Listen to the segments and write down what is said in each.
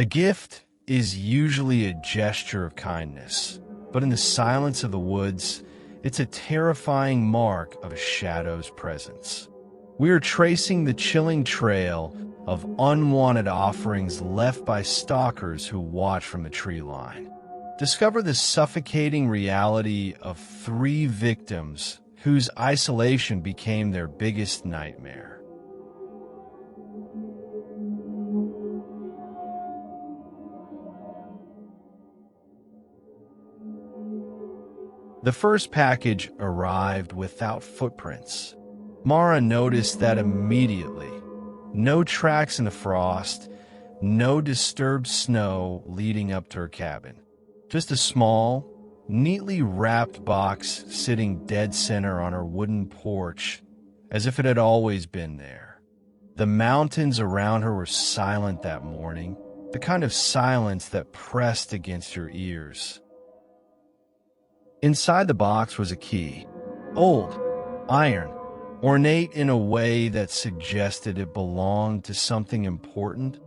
A gift is usually a gesture of kindness, but in the silence of the woods, it's a terrifying mark of a shadow's presence. We are tracing the chilling trail of unwanted offerings left by stalkers who watch from the tree line. Discover the suffocating reality of 3 victims whose isolation became their biggest nightmare. The first package arrived without footprints. Mara noticed that immediately. No tracks in the frost, no disturbed snow leading up to her cabin. Just a small, neatly wrapped box sitting dead center on her wooden porch, as if it had always been there. The mountains around her were silent that morning, the kind of silence that pressed against your ears. Inside the box was a key, old, iron, ornate in a way that suggested it belonged to something important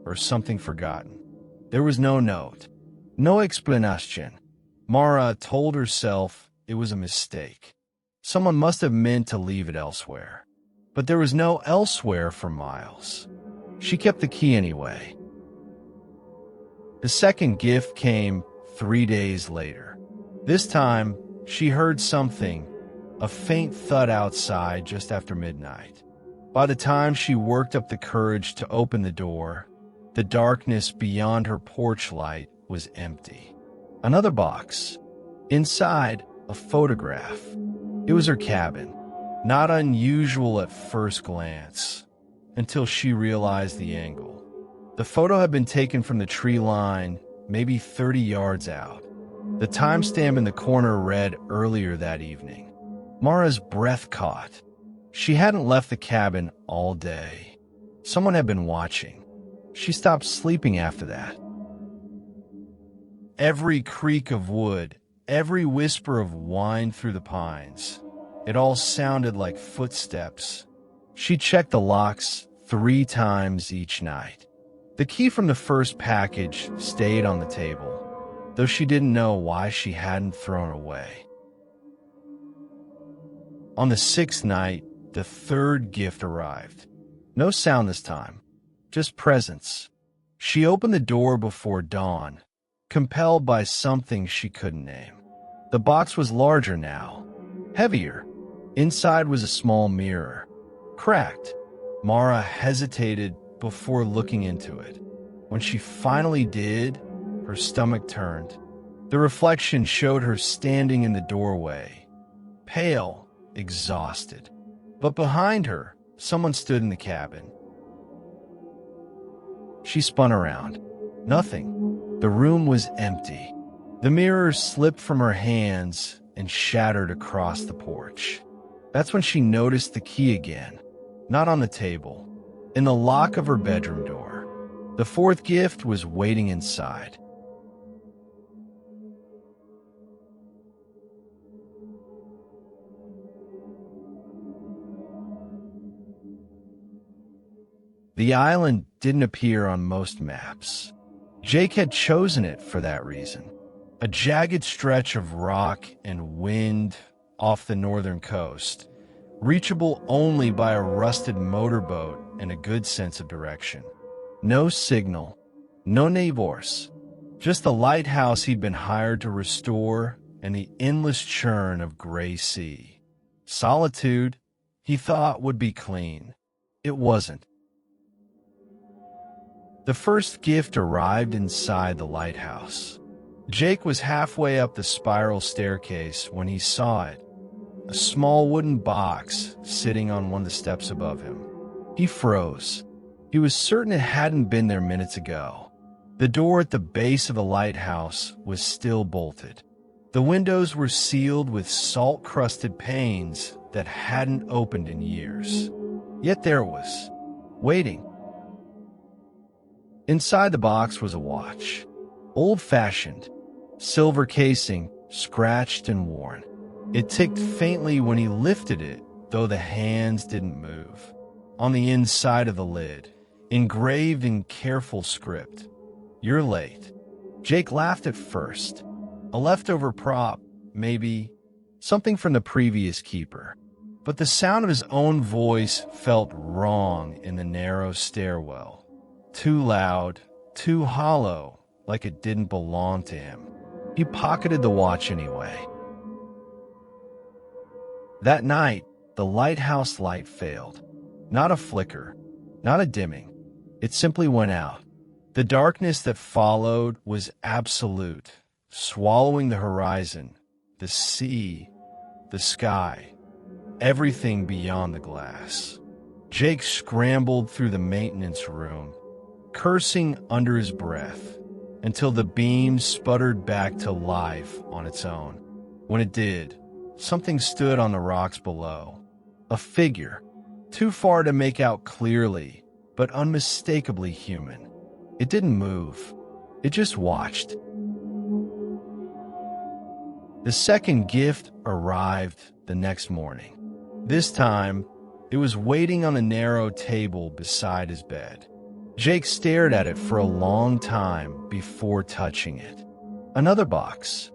or something forgotten. There was no note, no explanation. Mara told herself it was a mistake. Someone must have meant to leave it elsewhere. But there was no elsewhere for miles. She kept the key anyway. The second gift came 3 days later. This time, she heard something, a faint thud outside just after midnight. By the time she worked up the courage to open the door, the darkness beyond her porch light was empty. Another box. Inside, a photograph. It was her cabin. Not unusual at first glance, until she realized the angle. The photo had been taken from the tree line, maybe 30 yards out. The timestamp in the corner read earlier that evening. Mara's breath caught. She hadn't left the cabin all day. Someone had been watching. She stopped sleeping after that. Every creak of wood, every whisper of wind through the pines, it all sounded like footsteps. She checked the locks 3 times each night. The key from the first package stayed on the table, though she didn't know why she hadn't thrown it away. On the 6th night, the 3rd gift arrived. No sound this time, just presence. She opened the door before dawn, compelled by something she couldn't name. The box was larger now, heavier. Inside was a small mirror, cracked. Mara hesitated before looking into it. When she finally did, her stomach turned. The reflection showed her standing in the doorway, pale, exhausted. But behind her, someone stood in the cabin. She spun around. Nothing. The room was empty. The mirror slipped from her hands and shattered across the porch. That's when she noticed the key again, not on the table, in the lock of her bedroom door. The 4th gift was waiting inside. The island didn't appear on most maps. Jake had chosen it for that reason. A jagged stretch of rock and wind off the northern coast, reachable only by a rusted motorboat and a good sense of direction. No signal, no neighbors, just the lighthouse he'd been hired to restore and the endless churn of gray sea. Solitude, he thought, would be clean. It wasn't. The 1st gift arrived inside the lighthouse. Jake was halfway up the spiral staircase when he saw it, a small wooden box sitting on one of the steps above him. He froze. He was certain it hadn't been there minutes ago. The door at the base of the lighthouse was still bolted. The windows were sealed with salt-crusted panes that hadn't opened in years. Yet there it was, waiting. Inside the box was a watch, old-fashioned, silver casing, scratched and worn. It ticked faintly when he lifted it, though the hands didn't move. On the inside of the lid, engraved in careful script, You're late." Jake laughed at first. A leftover prop, maybe something from the previous keeper. But the sound of his own voice felt wrong in the narrow stairwell. Too loud, too hollow, like it didn't belong to him. He pocketed the watch anyway. That night, the lighthouse light failed. Not a flicker, not a dimming. It simply went out. The darkness that followed was absolute, swallowing the horizon, the sea, the sky, everything beyond the glass. Jake scrambled through the maintenance room, cursing under his breath, until the beam sputtered back to life on its own. When it did, something stood on the rocks below. A figure, too far to make out clearly, but unmistakably human. It didn't move. It just watched. The second gift arrived the next morning. This time, it was waiting on a narrow table beside his bed. Jake stared at it for a long time before touching it. Another box.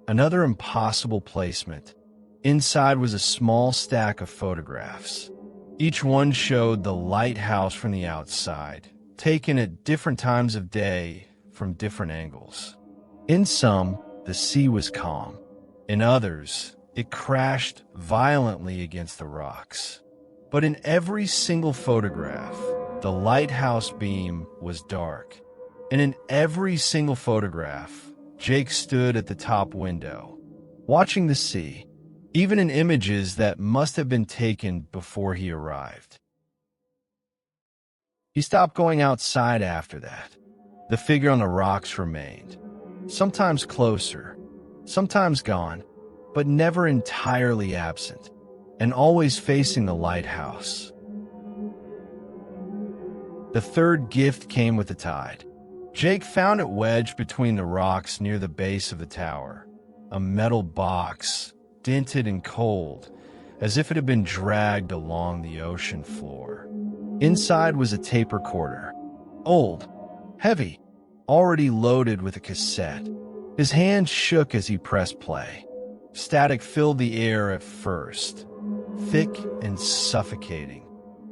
Another impossible placement. Inside was a small stack of photographs. Each one showed the lighthouse from the outside, taken at different times of day from different angles. In some, the sea was calm. In others, it crashed violently against the rocks. But in every single photograph, the lighthouse beam was dark. And in every single photograph, Jake stood at the top window, watching the sea, even in images that must have been taken before he arrived. He stopped going outside after that. The figure on the rocks remained, sometimes closer, sometimes gone, but never entirely absent, and always facing the lighthouse. The third gift came with the tide. Jake found it wedged between the rocks near the base of the tower, a metal box, dented and cold, as if it had been dragged along the ocean floor. Inside was a tape recorder, old, heavy, already loaded with a cassette. His hand shook as he pressed play. Static filled the air at first, thick and suffocating.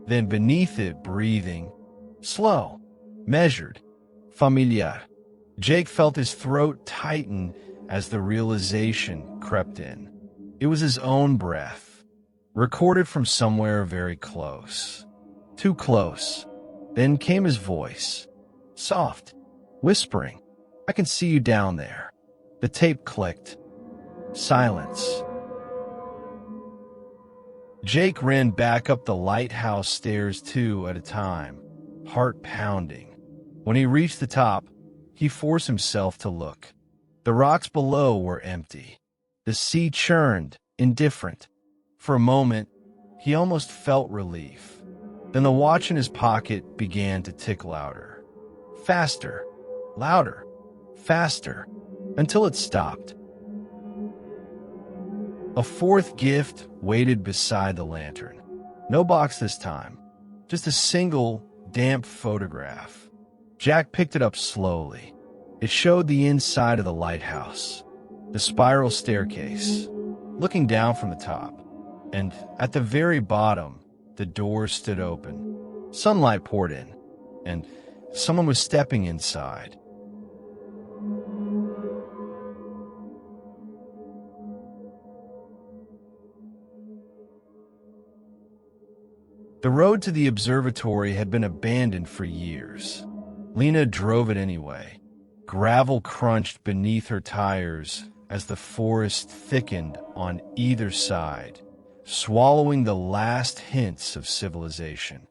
Then beneath it, breathing, slow, measured, familiar. Jake felt his throat tighten as the realization crept in. It was his own breath, recorded from somewhere very close. Too close. Then came his voice, soft, whispering, "I can see you down there." The tape clicked. Silence. Jake ran back up the lighthouse stairs 2 at a time, heart pounding. When he reached the top, he forced himself to look. The rocks below were empty. The sea churned, indifferent. For a moment, he almost felt relief. Then the watch in his pocket began to tick louder. Faster, louder, faster, until it stopped. A fourth gift waited beside the lantern. No box this time, just a single, damp photograph. Jack picked it up slowly. It showed the inside of the lighthouse, the spiral staircase, looking down from the top. And at the very bottom, the door stood open. Sunlight poured in, and someone was stepping inside. The road to the observatory had been abandoned for years. Lena drove it anyway. Gravel crunched beneath her tires as the forest thickened on either side, swallowing the last hints of civilization.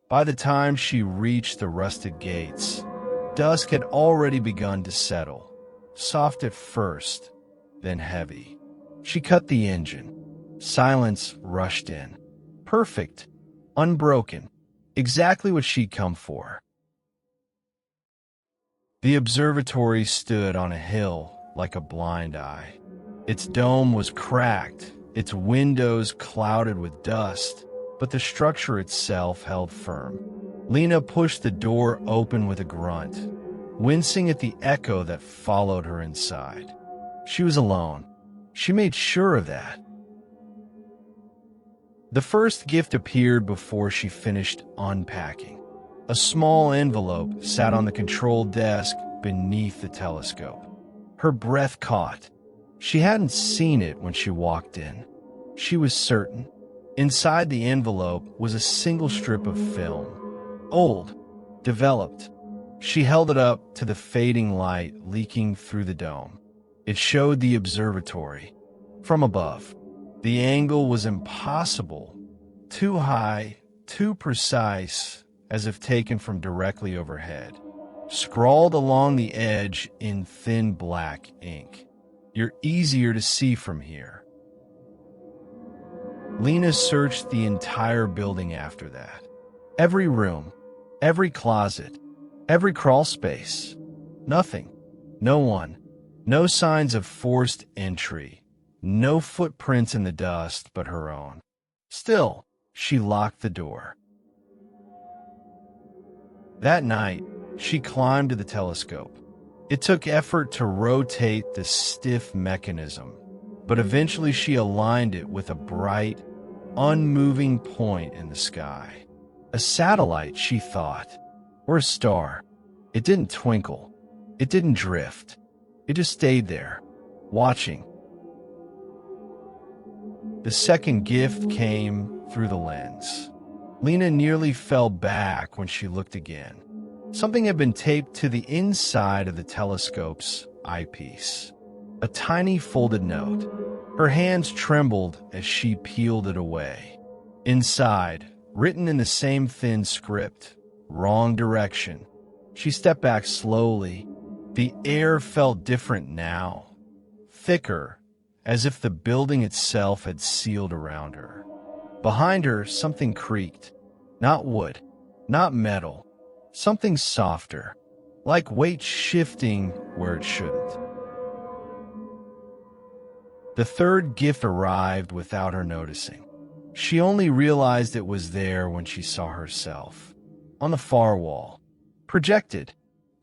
By the time she reached the rusted gates, dusk had already begun to settle, soft at first, then heavy. She cut the engine. Silence rushed in. Perfect, unbroken, exactly what she'd come for. The observatory stood on a hill like a blind eye. Its dome was cracked, its windows clouded with dust, but the structure itself held firm. Lena pushed the door open with a grunt. wincing at the echo that followed her inside. She was alone. She made sure of that. The first gift appeared before she finished unpacking. A small envelope sat on the control desk beneath the telescope. Her breath caught. She hadn't seen it when she walked in. She was certain. Inside the envelope was a single strip of film. Old, developed. She held it up to the fading light leaking through the dome. It showed the observatory. From above, the angle was impossible. Too high, too precise, as if taken from directly overhead. Scrawled along the edge in thin black ink. "You're easier to see from here." Lena searched the entire building after that. Every room, every closet, every crawl space. Nothing. No one. No signs of forced entry. No footprints in the dust but her own. Still, she locked the door. That night, she climbed to the telescope. It took effort to rotate the stiff mechanism, but eventually she aligned it with a bright, unmoving point in the sky. A satellite, she thought, or a star. It didn't twinkle. It didn't drift. It just stayed there, watching. The second gift came through the lens. Lena nearly fell back when she looked again. Something had been taped to the inside of the telescope's eyepiece. A tiny folded note. Her hands trembled as she peeled it away. Inside, written in the same thin script, "Wrong direction." She stepped back slowly. The air felt different now. Thicker, as if the building itself had sealed around her. Behind her, something creaked. Not wood, not metal. Something softer, like weight shifting where it shouldn't. The third gift arrived without her noticing. She only realized it was there when she saw herself. On the far wall. Projected.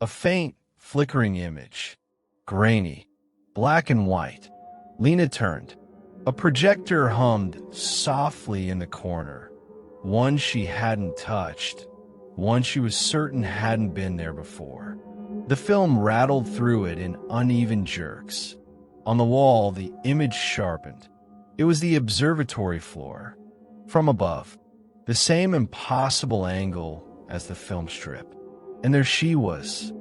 A faint, flickering image. Grainy. Black and white. Lena turned. A projector hummed softly in the corner. One she hadn't touched. One she was certain hadn't been there before. The film rattled through it in uneven jerks. On the wall, the image sharpened. It was the observatory floor. From above, the same impossible angle as the film strip. And there she was,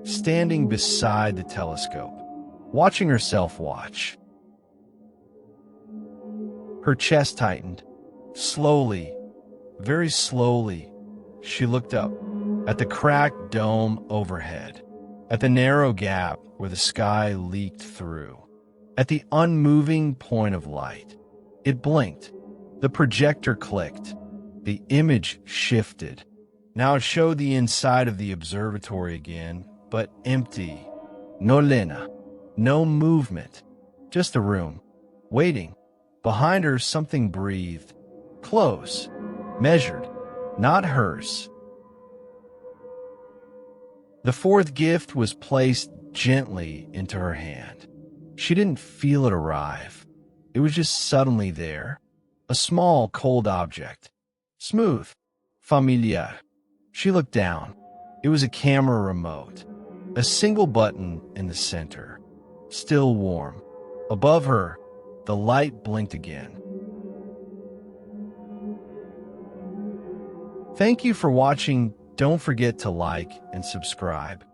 standing beside the telescope, watching herself watch. Her chest tightened. Slowly, very slowly, she looked up at the cracked dome overhead, at the narrow gap where the sky leaked through, at the unmoving point of light. It blinked. The projector clicked. The image shifted. Now it showed the inside of the observatory again, but empty. No Lena. No movement. Just a room. Waiting. Behind her, something breathed. Close. Measured. Not hers. The fourth gift was placed gently into her hand. She didn't feel it arrive. It was just suddenly there. A small, cold object. Smooth. Familiar. She looked down. It was a camera remote. A single button in the center. Still warm. Above her, the light blinked again. Thank you for watching. Don't forget to like and subscribe.